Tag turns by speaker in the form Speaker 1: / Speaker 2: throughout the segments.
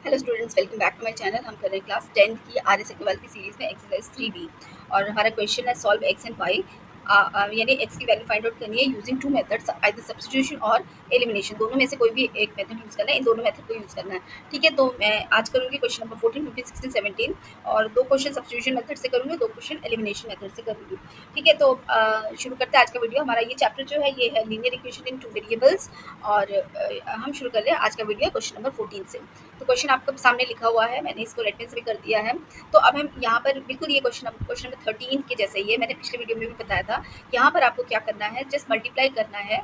Speaker 1: Hello students, welcome back to my channel. हम कर रहे हैं क्लास 10 की आर एस एक्वल की सीरीज में एक्सरसाइज 3B और हमारा क्वेश्चन है सॉल्व एक्स एंड वाई, यानी एक्स की वैल्यू फाइंड आउट करनी है using two methods, either substitution और एलिमिनेशन। दोनों में से कोई भी एक मेथड यूज़ करना है, इन दोनों मेथड को यूज़ करना है। ठीक है, तो मैं आज करूँगी क्वेश्चन नंबर 14, 15, 16, 17 और दो क्वेश्चन सब्स्टिट्यूशन मेथड से करूँगी, दो क्वेश्चन एलिमिनेशन मेथड से करूँगी। ठीक है, तो शुरू करते हैं आज का वीडियो। हमारा ये चैप्टर जो है ये है linear equation in two variables और हम शुरू कर रहे हैं आज का वीडियो क्वेश्चन नंबर 14 से। तो क्वेश्चन आपको सामने लिखा हुआ है, मैंने इसको रेड पेन से भी कर दिया है। तो अब हम यहाँ पर बिल्कुल ये क्वेश्चन नंबर 13 के जैसे ही है, मैंने पिछले वीडियो में भी बताया था। यहाँ पर आपको क्या करना है, जस्ट मल्टीप्लाई करना है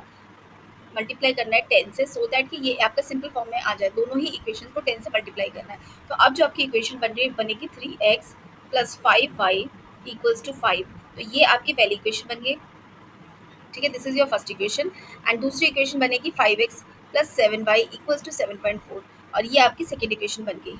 Speaker 1: 10 से, सो दैट कि ये आपका सिंपल फॉर्म में आ जाए। दोनों ही इक्वेशन को 10 से मल्टीप्लाई करना है। तो अब जो आपकी इक्वेशन बनेगी 3x plus 5y equals to 5। तो ये आपकी पहली इक्वेशन बन गई। ठीक है, this is your first equation. And दूसरी इक्वेशन बनेगी 5x plus 7y equals to 7.4 और ये आपकी सेकेंड इक्वेशन बन गई।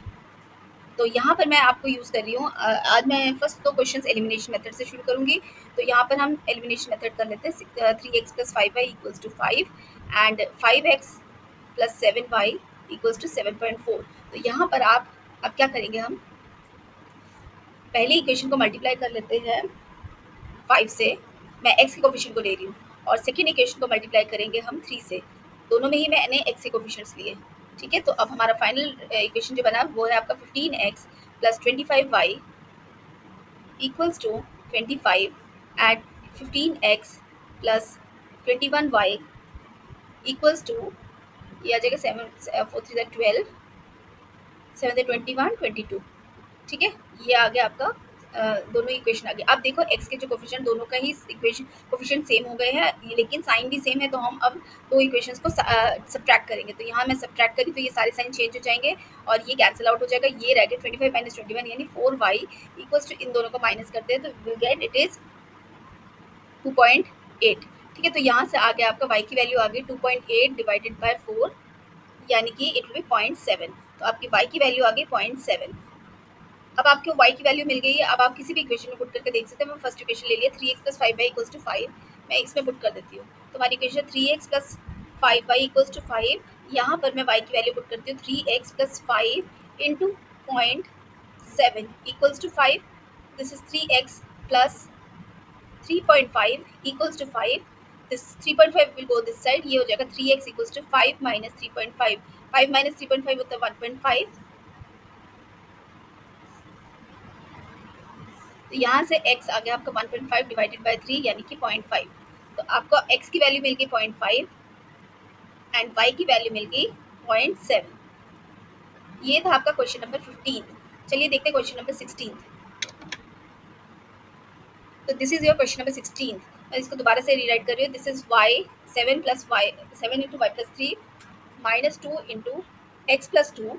Speaker 1: तो यहाँ पर मैं आपको यूज़ कर रही हूँ, आज मैं फर्स्ट दो क्वेश्चंस एलिमिनेशन मेथड से शुरू करूँगी। तो यहाँ पर हम एलिमिनेशन मेथड कर लेते हैं। 3x plus 5y equals to 5 and 5x plus 7y equals to 7.4। तो यहाँ पर आप अब क्या करेंगे, हम पहली इक्वेशन को मल्टीप्लाई कर लेते हैं 5 से, मैं x के कोफिशिएंट को ले रही हूँ, और सेकेंड इक्वेशन को मल्टीप्लाई करेंगे हम 3 से। दोनों में ही मैंने x के कोफिशिएंट्स लिए। ठीक है, तो अब हमारा फाइनल इक्वेशन जो बना वो है आपका 15x plus 25y equals to 25 and 15x plus 21y equals to, ये आ जाएगा 7 4 3 12 7 21 22। ठीक है, ये आ गया आपका दोनों इक्वेशन आ गए। अब देखो x के जो कोफिशिएंट दोनों का ही इक्वेशन कोफिशिएंट सेम हो गए हैं, लेकिन साइन भी सेम है। तो हम अब दो इक्वेशंस को सब्ट्रैक्ट करेंगे। तो यहाँ मैं सब्ट्रैक्ट करी तो ये सारे साइन चेंज हो जाएंगे और ये कैंसिल आउट हो जाएगा। ये रह गया 25 माइनस 21 यानी 4y इक्वल्स टू, इन दोनों को माइनस करते हैं तो विल गेट इट इज 2.8। ठीक है, तो यहाँ से आ गया आपका y की वैल्यू आ गई 2.8 डिवाइडेड बाय 4, यानी कि इट विल बी 0.7। तो आपकी y की वैल्यू आ गई 0.7। अब आपको y की वैल्यू मिल गई है। अब आप किसी भी इक्वेशन में पुट करके देख सकते हैं। मैं फर्स्ट इक्वेशन ले लिया 3x plus 5y equals to 5, मैं इसमें पुट कर देती हूँ। तो हमारी equation 3x plus 5y equals to 5। यहाँ पर मैं y की वैल्यू पुट करती हूँ 3x plus 5 into 0.7 equals to 5। This is 3x plus 3.5 equals to 5. This 3.5 will go this side, ये हो जाएगा 3x equals to 5 minus 3.5। 5 minus 3.5 होता है 1.5। तो यहाँ से x आ गया आपका 1.5 डिवाइडेड बाय 3 यानी कि 0.5। तो आपको x की वैल्यू मिल गई 0.5 एंड y की वैल्यू मिल गई 0.7। ये था आपका क्वेश्चन नंबर 15। चलिए देखते हैं क्वेश्चन नंबर 16। तो this is your question number 16। मैं इसको दोबारा से रीराइट कर रही हूँ। This is y 7 plus y 7 into y plus 3 minus 2 into x plus 2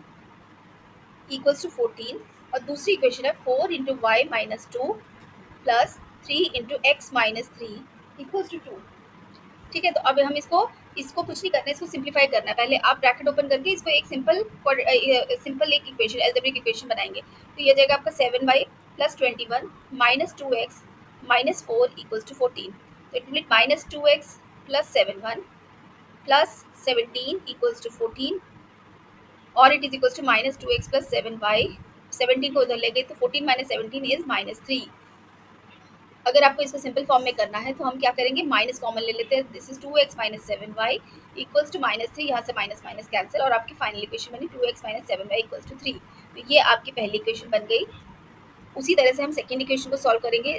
Speaker 1: equals to 14। और दूसरी इक्वेशन है 4 into y minus 2 plus 3 into x minus 3 equals to 2। ठीक है, तो अब हम इसको इसको कुछ नहीं करना है, इसको सिंप्लीफाई करना है। पहले आप ब्रैकेट ओपन करके इसको एक सिंपल एक इक्वेशन, एल्जेब्रिक इक्वेशन बनाएंगे। तो ये जाएगा आपका 7y plus 21 minus 2x minus 4 equals to 14। तो it will minus 2x plus 7 plus 17 equals to 14 और it is equals to minus 2x plus 7y। 17 को उधर ले गए तो 14 माइनस 17 इज माइनस 3। अगर आपको इसको सिंपल फॉर्म में करना है तो हम क्या करेंगे, माइनस कॉमन ले लेते हैं। This is 2x minus 7y equals to minus 3। यहाँ से माइनस माइनस कैंसिल और आपकी फाइनल इक्वेशन बनी 2x minus 7y equals to 3। तो ये आपकी पहली इक्वेशन बन गई। उसी तरह से हम सेकेंड इक्वेशन को सॉल्व करेंगे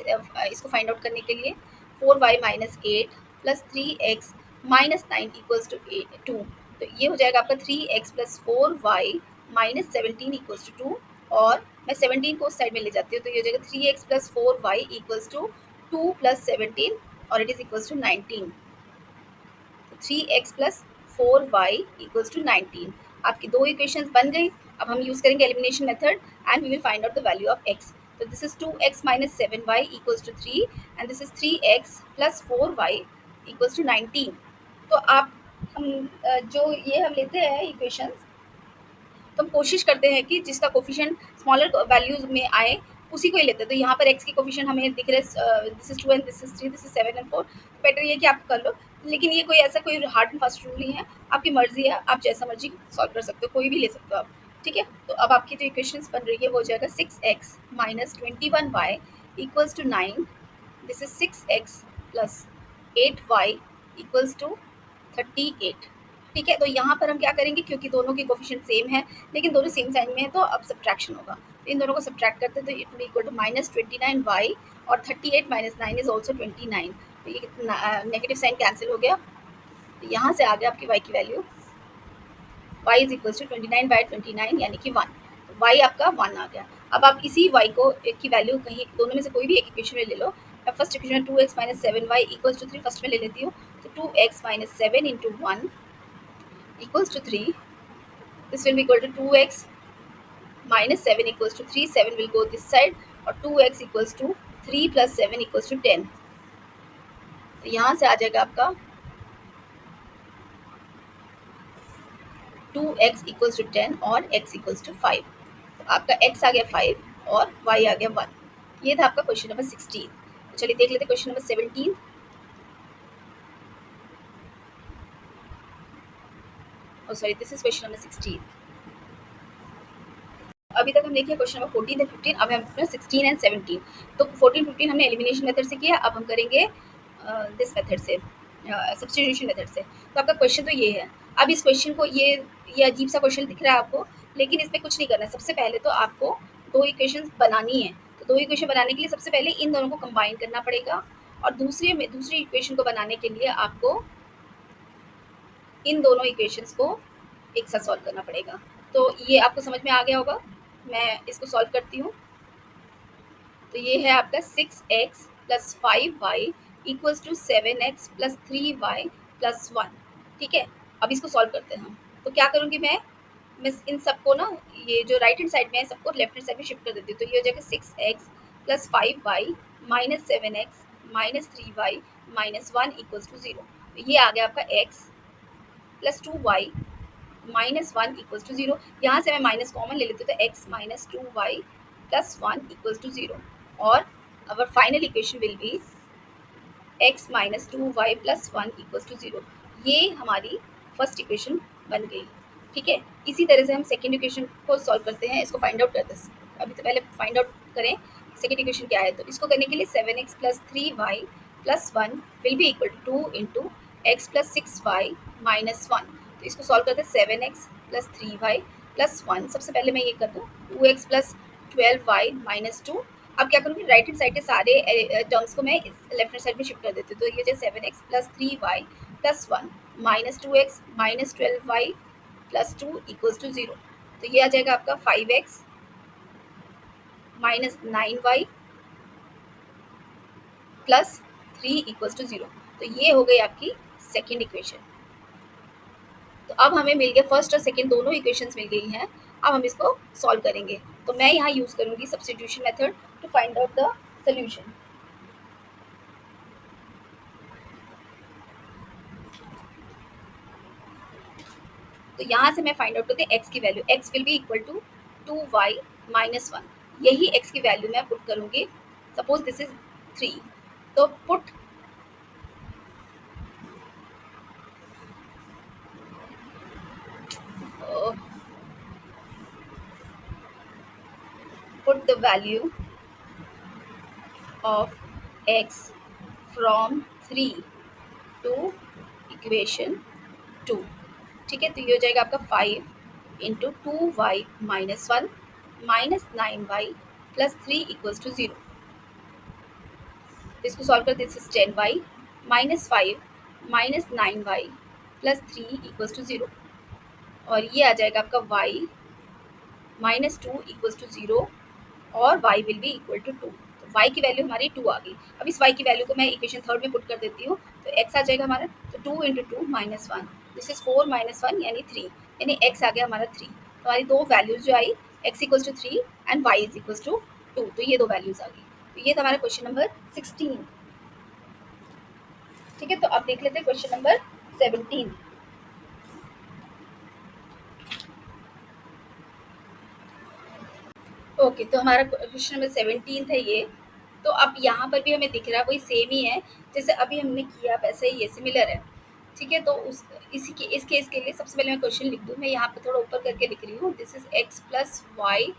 Speaker 1: इसको फाइंड आउट करने के लिए। 4y minus 8 plus 3x minus 9 equals to 2। तो ये हो जाएगा आपका 3x plus 4y minus 17 equals to 2। और मैं 17 को उस साइड में ले जाती हूँ तो ये हो जाएगा 3x plus 4y equals to 2 plus 17 और it is equals to 19। 3x plus 4y equals to 19। आपकी दो इक्वेशंस बन गई। अब हम यूज़ करेंगे elimination method and we will find out the value of x। तो this is 2x minus 7y equals to 3 and this is 3x plus 4y equals to 19। तो आप हम जो ये हम लेते हैं इक्वेशंस, तो हम कोशिश करते हैं कि जिसका कोफिशिएंट स्मॉलर वैल्यूज में आए उसी को ही लेते हैं। तो यहाँ पर x के कोफिशिएंट हमें दिख रहे, this is 2 and this is 3, this is 7 and 4। Better ये कि आप कर लो, लेकिन ये कोई हार्ड एंड फास्ट रूल नहीं है। आपकी मर्जी है, आप जैसा मर्जी सॉल्व कर सकते हो, कोई भी ले सकते हो आप। ठीक है, तो अब आपकी जो इक्वेशंस बन रही है वो हो जाएगा 6x minus 21y equals to 9, this is 6x plus 8y equals to 38। ठीक है, तो यहाँ पर हम क्या करेंगे, क्योंकि दोनों की कोफिशिएंट सेम है लेकिन दोनों सेम साइन में है तो अब सब्ट्रैक्शन होगा। तो इन दोनों को सब्ट्रैक्ट करते हैं तो it will equal to minus 29y और 38 माइनस 9 इज ऑल्सो 29। तो ये नेगेटिव साइन कैंसिल हो गया, तो यहाँ से आ गया आपकी y की value, y is equal to 29/29 यानी कि 1। तो y आपका 1 आ गया। अब आप इसी y को की वैल्यू कहीं दोनों में से कोई भी एक इक्वेशन में ले लो। अब फर्स्ट इक्वेशन में 2x minus 7y equals to 3 first में ले लेती हूँ, तो 2x minus 7 into 1 equals to 3. This will be equal to 2x minus 7 equals to 3. 7 will go this side और 2x equals to 3 plus 7 equals to 10. तो यहाँ से आ जाएगा आपका 2x equals to 10 और x equals to 5। तो आपका x आ गया 5 और y आ गया 1। ये था आपका क्वेश्चन नंबर 16। तो चलिए देख लेते question number 17। Oh sorry, this is question number 16। अभी तक हम देखे क्वेश्चन नंबर 14 एंड 15, अब हम अपना 16 एंड 17। तो 14 15 हमने एलिमिनेशन मेथड से किया, अब हम करेंगे दिस मेथड से, सब्स्टिट्यूशन मेथड से। तो आपका क्वेश्चन तो ये है। अब इस क्वेश्चन को ये अजीब सा क्वेश्चन दिख रहा है आपको, लेकिन इसमें कुछ नहीं करना है। सबसे पहले तो आपको दो इक्वेशन बनानी है, तो दो इक्वेशन बनाने के लिए सबसे पहले इन दोनों को कंबाइन करना पड़ेगा, और दूसरी इक्वेशन को बनाने के लिए आपको इन दोनों इक्वेशंस को एक साथ सॉल्व करना पड़ेगा। तो ये आपको समझ में आ गया होगा। मैं इसको सॉल्व करती हूँ। तो ये है आपका 6x plus 5y equals to 7x plus 3y plus 1। ठीक है, अब इसको सॉल्व करते हैं हम। तो क्या करूँगी मैं इन सबको ना, ये जो राइट हैंड साइड में है सबको लेफ्ट हैंड साइड में शिफ्ट कर देती हूँ। तो ये हो जाएगा 6x plus 5y minus 7x minus 3y minus 1 equals to 0। तो ये आ गया आपका x plus 2y minus 1 equals to 0। यहाँ से मैं माइनस कॉमन ले लेती हूँ, तो x minus 2y plus 1 equals to 0। और our final equation will be x minus 2y plus 1 equals to 0। ये हमारी फर्स्ट इक्वेशन बन गई। ठीक है, इसी तरह से हम सेकेंड इक्वेशन को सॉल्व करते हैं, इसको फाइंड आउट करते हैं। अभी तो पहले फाइंड आउट करें सेकेंड इक्वेशन क्या है। तो इसको करने के लिए 7x plus 3y plus 1 will be equal to 2 into x plus 6y minus 1। तो इसको सॉल्व करते हैं 7x प्लस 3y प्लस 1। सबसे पहले मैं ये कर दूँ 2x प्लस 12y माइनस 2। अब क्या करूँगी, राइट हैंड साइड के सारे टर्म्स को मैं लेफ्ट हैंड साइड में शिफ्ट कर देती हूँ। तो ये जो 7x plus 3y plus 1 minus 2x minus 12y plus 2 equals to 0। तो ये आ जाएगा आपका 5x minus 9y plus 3 equals to 0। तो ये हो गई आपकी सेकेंड इक्वेशन। तो अब हमें मिल गया फर्स्ट और सेकेंड दोनों इक्वेशंस मिल गई हैं। अब हम इसको सॉल्व करेंगे। तो मैं यहाँ यूज़ करूँगी substitution method to find out the solution. तो यहाँ से मैं फाइंड आउट करती हूँ x की value. x will be equal to 2y minus 1। यही x की वैल्यू मैं पुट करूँगी। सपोज दिस इज 3, तो put the value of x from 3 to equation 2। ठीक है, तो ये हो जाएगा आपका 5 into 2y minus 1 minus 9y plus 3 equals to 0। इसको सॉल्व कर this is 10y minus 5 minus 9y plus 3 equals to 0। और ये आ जाएगा आपका y माइनस 2 इक्वल्स टू 0 और y will be equal to 2। तो y की वैल्यू हमारी 2 आ गई। अब इस y की वैल्यू को मैं इक्वेशन थर्ड में पुट कर देती हूँ। तो x आ जाएगा हमारा, तो 2 into 2 minus 1, this is 4 minus 1 यानी 3, यानी x आ गया हमारा 3। तो हमारी दो वैल्यूज जो आई, x equals to 3 and y is equals to 2। तो ये दो वैल्यूज आ गई। तो ये था हमारा क्वेश्चन नंबर 16। ठीक है, तो अब देख लेते हैं क्वेश्चन नंबर 17। ओके, तो हमारा क्वेश्चन नंबर 17 है ये। तो अब यहाँ पर भी हमें दिख रहा है वही सेम ही है जैसे अभी हमने किया, वैसे ही ये सिमिलर है। ठीक है, तो उस इस केस के लिए सबसे पहले मैं क्वेश्चन लिख दूँ, मैं यहाँ पे थोड़ा ऊपर करके लिख रही हूँ। This is x plus y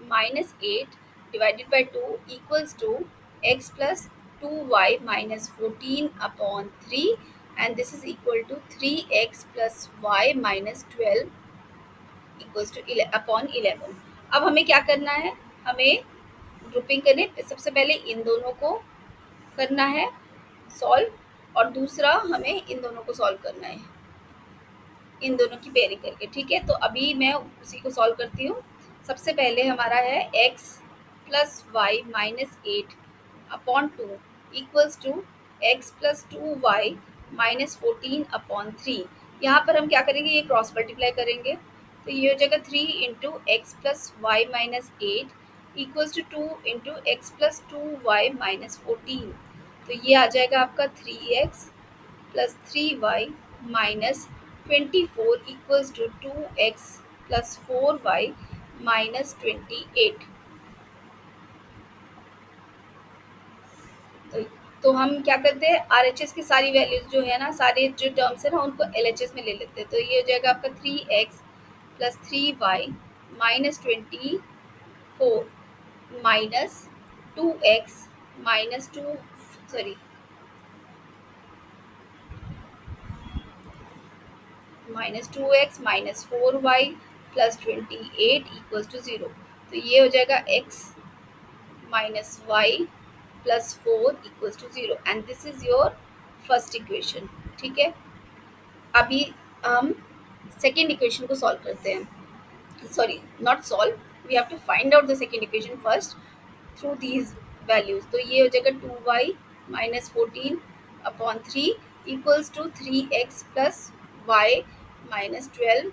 Speaker 1: minus 8 divided by 2 equals to x plus 2y minus 14 upon 3 and this is equal to 3x plus y minus 12 equals to upon 11। अब हमें क्या करना है, हमें ग्रुपिंग करने, सबसे पहले इन दोनों को करना है सॉल्व और दूसरा हमें इन दोनों को सॉल्व करना है, इन दोनों की पेयरिंग करके। ठीक है, तो अभी मैं उसी को सॉल्व करती हूँ। सबसे पहले हमारा है x plus y minus 8 upon 2 equals to x plus 2y minus 14 upon 3। यहाँ पर हम क्या करेंगे, ये क्रॉस मल्टीप्लाई करेंगे, तो ये हो जाएगा 3 into x plus y minus 8 equals to 2 into x plus 2y minus 14। तो ये आ जाएगा आपका 3x plus 3y minus 24 equals to 2x plus 4y minus 28। तो, तो हम क्या करते हैं, आर एच एस की सारी वैल्यूज जो है ना, सारे जो टर्म्स है ना, उनको एल एच एस में ले लेते हैं। तो ये हो जाएगा आपका 3x plus 3y minus 24 minus 2x minus 2 sorry minus 2x minus 4y plus 28 equals to 0। तो ये हो जाएगा x minus y plus 4 equals to 0 and this is your first equation. ठीक है, अभी हम सेकेंड इक्वेशन को सॉल्व करते हैं। Sorry, not solve, we have to find out the second equation first through these values. तो ये हो जाएगा 2y minus 14 upon 3 equals to 3x plus y minus 12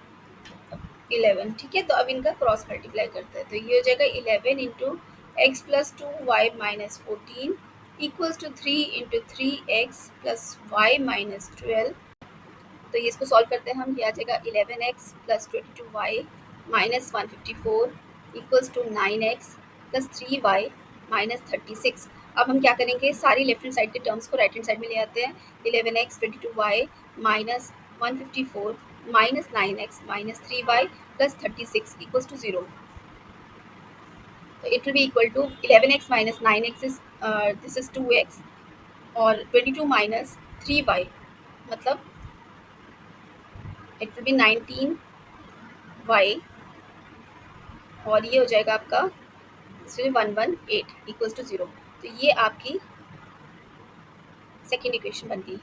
Speaker 1: 11। ठीक है, तो अब इनका क्रॉस मल्टीप्लाई करते हैं। तो ये हो जाएगा 11 into x plus 2y minus 14 equals to 3 into 3x plus y minus 12। तो ये इसको सॉल्व करते हैं हम, ये आ जाएगा 11x plus 22y minus 154 equals to 9x plus 3y minus 36। अब हम क्या करेंगे, सारी लेफ्ट हैंड साइड के टर्म्स को राइट हैंड साइड में ले आते हैं। 11x 22y minus 154 minus 9x minus 3y plus 36 equals to 0। तो it will be equal to 11x minus 9x is this is 2x और 22 माइनस 3y मतलब it will B 19y और ये हो जाएगा आपका 118 इक्वल्स टू 0। तो ये आपकी सेकेंड इक्वेशन बन गई।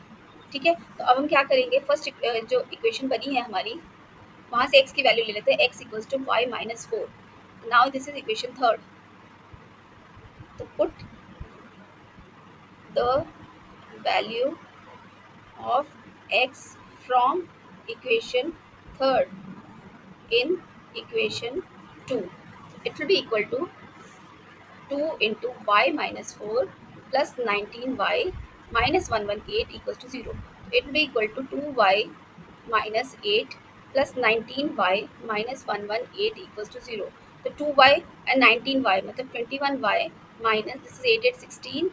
Speaker 1: ठीक है, तो अब हम क्या करेंगे, फर्स्ट जो इक्वेशन बनी है हमारी, वहाँ से x की वैल्यू ले लेते हैं, x equals to y minus 4। Now this is equation third. तो put the value of x from equation third in equation 2. It will be equal to 2 into y minus 4 plus 19y minus 118 equals to 0. It will be equal to 2y minus 8 plus 19y minus 118 equals to 0. तो 2y and 19y मतलब 21y minus this is 8 8 16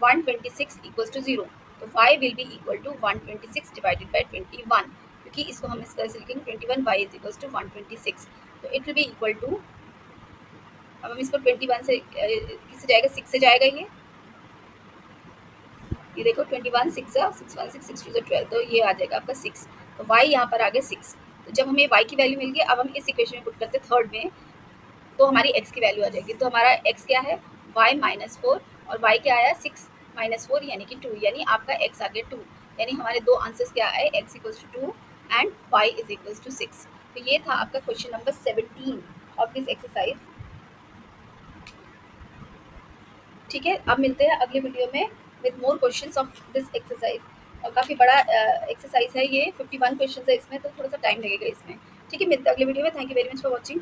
Speaker 1: 126 equals to 0. तो y will be equal to 126 divided by 21, क्योंकि इसको हम इस तरह से लिखेंगे 21y is equals to 126। तो it will be equal to, अब हम इसको 21 से किससे जाएगा, 6 से जाएगा। ये देखो 21 6 6 1 6 6 2 12, तो ये आ जाएगा आपका 6। तो y यहाँ पर आ गया 6। तो जब हमें y की वैल्यू मिल गई, अब हम इस इक्वेशन में पुट करते हैं थर्ड में, तो हमारी x की वैल्यू आ जाएगी। तो हमारा x क्या है, y माइनस 4 और y क्या आया 6 माइनस 4 यानी कि 2, यानी आपका x आ गया 2। यानी हमारे दो आंसर्स क्या आए, x equals to 2 and y is equals to 6। तो ये था आपका question number 17 of this exercise. ठीक है, अब मिलते हैं अगले वीडियो में with more questions of this exercise. और काफ़ी बड़ा एक्सरसाइज है ये, 51 क्वेश्चन है इसमें, तो थोड़ा सा टाइम लगेगा इसमें। ठीक है, मिलते हैं अगले वीडियो में। Thank you very much for watching.